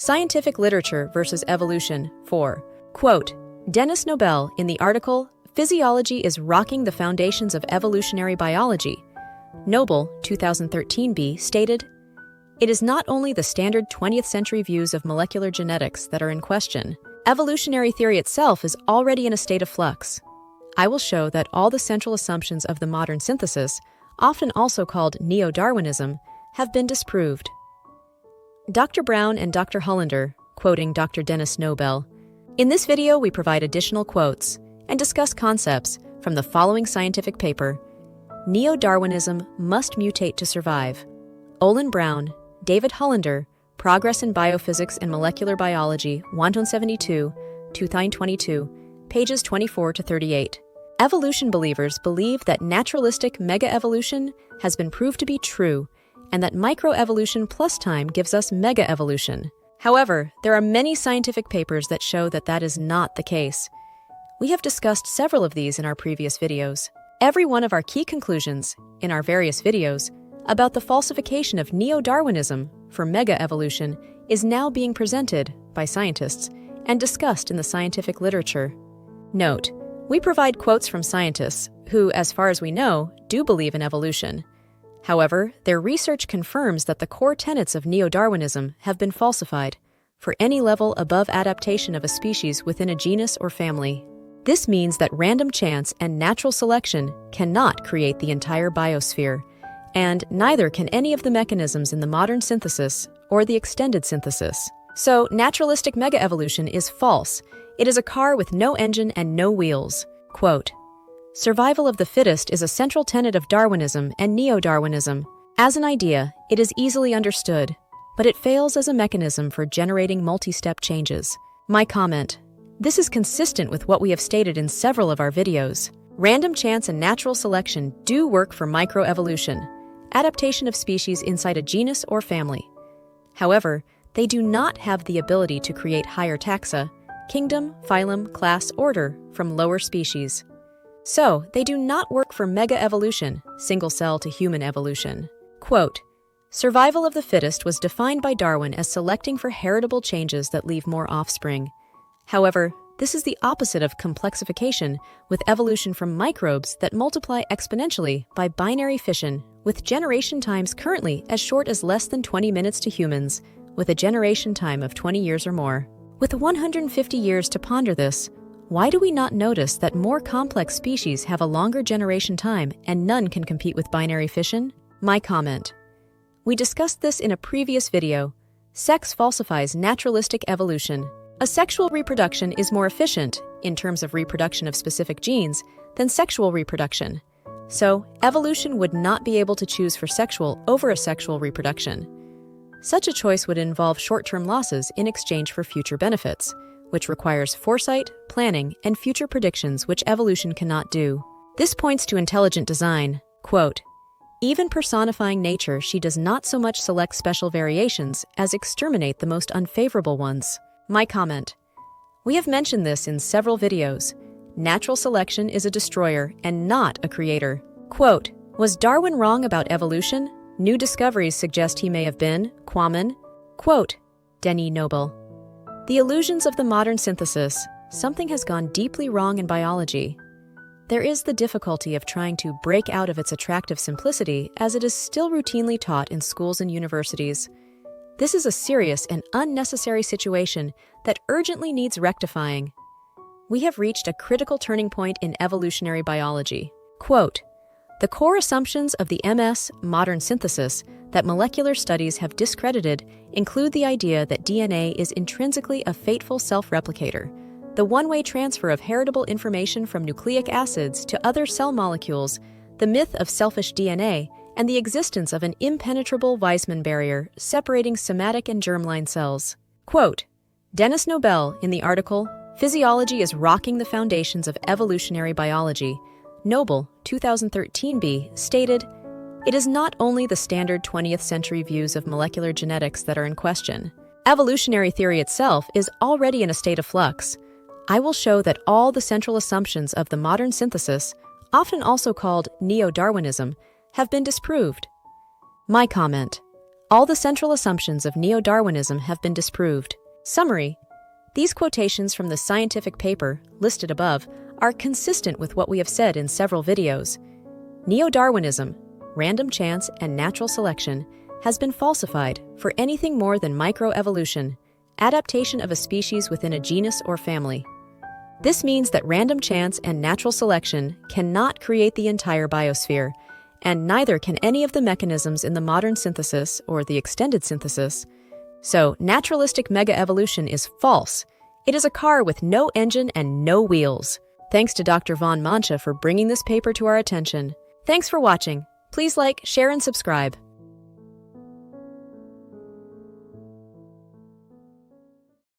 Scientific Literature versus Evolution 4. Quote, Denis Nobel in the article, Physiology is Rocking the Foundations of Evolutionary Biology, Noble, 2013b, stated, It is not only the standard 20th century views of molecular genetics that are in question. Evolutionary theory itself is already in a state of flux. I will show that all the central assumptions of the modern synthesis, often also called Neo-Darwinism, have been disproved. Dr. Brown and Dr. Hullender, quoting Dr. Denis Nobel. In this video, we provide additional quotes and discuss concepts from the following scientific paper, Neo-Darwinism Must Mutate to Survive. Olen Brown, David Hullender, Progress in Biophysics and Molecular Biology, 172, 2022, pages 24 to 38. Evolution believers believe that naturalistic mega-evolution has been proved to be true and that microevolution plus time gives us mega-evolution. However, there are many scientific papers that show that that is not the case. We have discussed several of these in our previous videos. Every one of our key conclusions in our various videos about the falsification of Neo-Darwinism for mega-evolution is now being presented by scientists and discussed in the scientific literature. Note, we provide quotes from scientists who, as far as we know, do believe in evolution. However, their research confirms that the core tenets of Neo-Darwinism have been falsified for any level above adaptation of a species within a genus or family. This means that random chance and natural selection cannot create the entire biosphere, and neither can any of the mechanisms in the modern synthesis or the extended synthesis. So, naturalistic mega-evolution is false. It is a car with no engine and no wheels. Quote, Survival of the fittest is a central tenet of Darwinism and Neo-Darwinism. As an idea, it is easily understood, but it fails as a mechanism for generating multi-step changes. My comment, this is consistent with what we have stated in several of our videos. Random chance and natural selection do work for microevolution, adaptation of species inside a genus or family. However, they do not have the ability to create higher taxa, kingdom, phylum, class, order from lower species. So, they do not work for mega-evolution, single-cell to human evolution. Quote, Survival of the fittest was defined by Darwin as selecting for heritable changes that leave more offspring. However, this is the opposite of complexification, with evolution from microbes that multiply exponentially by binary fission, with generation times currently as short as less than 20 minutes to humans, with a generation time of 20 years or more. With 150 years to ponder this, why do we not notice that more complex species have a longer generation time and none can compete with binary fission? My comment. We discussed this in a previous video. Sex falsifies naturalistic evolution. Asexual reproduction is more efficient, in terms of reproduction of specific genes, than sexual reproduction. So, evolution would not be able to choose for sexual over asexual reproduction. Such a choice would involve short-term losses in exchange for future benefits, which requires foresight, planning, and future predictions which evolution cannot do. This points to intelligent design. Quote, Even personifying nature, she does not so much select special variations as exterminate the most unfavorable ones. My comment. We have mentioned this in several videos. Natural selection is a destroyer and not a creator. Quote, Was Darwin wrong about evolution? New discoveries suggest he may have been. Quammen. Quote, Denis Nobel. The illusions of the modern synthesis, something has gone deeply wrong in biology. There is the difficulty of trying to break out of its attractive simplicity as it is still routinely taught in schools and universities. This is a serious and unnecessary situation that urgently needs rectifying. We have reached a critical turning point in evolutionary biology. Quote, The core assumptions of the MS modern synthesis that molecular studies have discredited include the idea that DNA is intrinsically a fateful self-replicator, the one-way transfer of heritable information from nucleic acids to other cell molecules, the myth of selfish DNA, and the existence of an impenetrable Weismann barrier separating somatic and germline cells. Quote, Denis Nobel in the article, Physiology is Rocking the Foundations of Evolutionary Biology, Noble, 2013b, stated, It is not only the standard 20th century views of molecular genetics that are in question. Evolutionary theory itself is already in a state of flux. I will show that all the central assumptions of the modern synthesis, often also called Neo-Darwinism, have been disproved. My comment. All the central assumptions of Neo-Darwinism have been disproved. Summary: these quotations from the scientific paper, listed above, are consistent with what we have said in several videos. Neo-Darwinism, random chance and natural selection, has been falsified for anything more than microevolution, adaptation of a species within a genus or family. This means that random chance and natural selection cannot create the entire biosphere, and neither can any of the mechanisms in the modern synthesis or the extended synthesis. So, naturalistic mega-evolution is false. It is a car with no engine and no wheels. Thanks to Dr. von Mancha for bringing this paper to our attention. Thanks for watching. Please like, share, and subscribe.